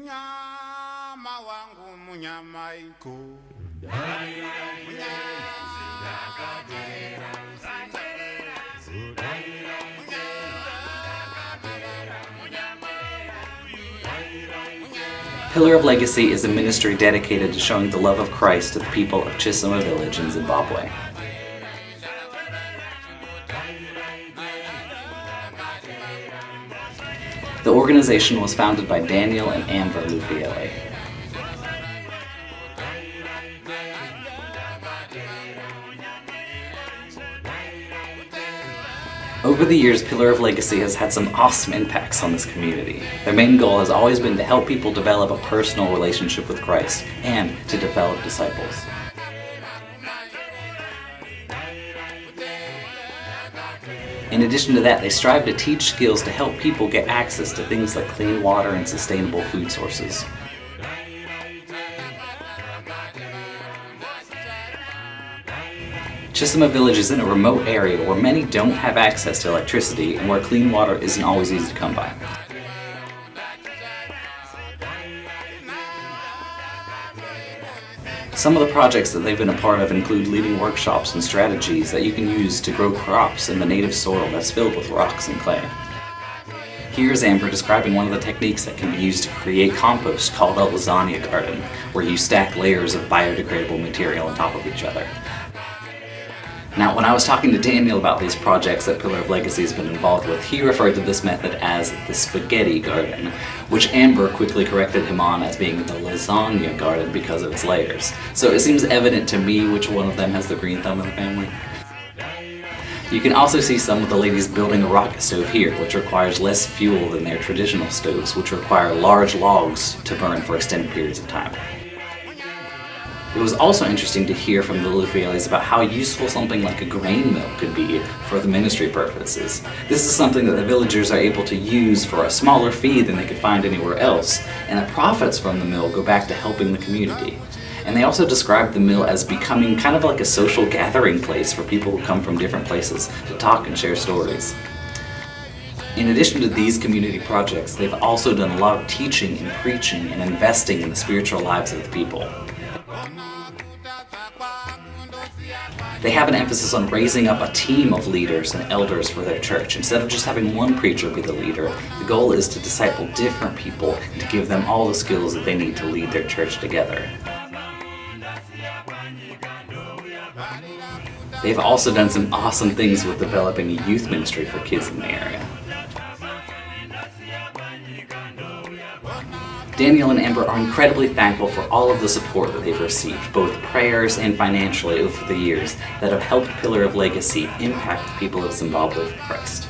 Munyama wangu munyama iko. Pillar of Legacy is a ministry dedicated to showing the love of Christ to the people of Chisama Village in Zimbabwe. The organization was founded by Daniel and Amber Lufiele. Over the years, Pillar of Legacy has had some awesome impacts on this community. Their main goal has always been to help people develop a personal relationship with Christ and to develop disciples. In addition to that, they strive to teach skills to help people get access to things like clean water and sustainable food sources. Chisama Village is in a remote area where many don't have access to electricity and where clean water isn't always easy to come by. Some of the projects that they've been a part of include leading workshops and strategies that you can use to grow crops in the native soil that's filled with rocks and clay. Here's Amber describing one of the techniques that can be used to create compost called a lasagna garden, where you stack layers of biodegradable material on top of each other. Now, when I was talking to Daniel about these projects that Pillar of Legacy has been involved with, he referred to this method as the spaghetti garden, which Amber quickly corrected him on as being the lasagna garden because of its layers. So it seems evident to me which one of them has the green thumb in the family. You can also see some of the ladies building a rocket stove here, which requires less fuel than their traditional stoves, which require large logs to burn for extended periods of time. It was also interesting to hear from the Lufieles about how useful something like a grain mill could be for the ministry purposes. This is something that the villagers are able to use for a smaller fee than they could find anywhere else, and the profits from the mill go back to helping the community. And they also described the mill as becoming kind of like a social gathering place for people who come from different places to talk and share stories. In addition to these community projects, they've also done a lot of teaching and preaching and investing in the spiritual lives of the people. They have an emphasis on raising up a team of leaders and elders for their church. Instead of just having one preacher be the leader, the goal is to disciple different people and to give them all the skills that they need to lead their church together. They've also done some awesome things with developing a youth ministry for kids in the area. Daniel and Amber are incredibly thankful for all of the support that they've received, both prayers and financially over the years, that have helped Pillar of Legacy impact the people of Zimbabwe for Christ.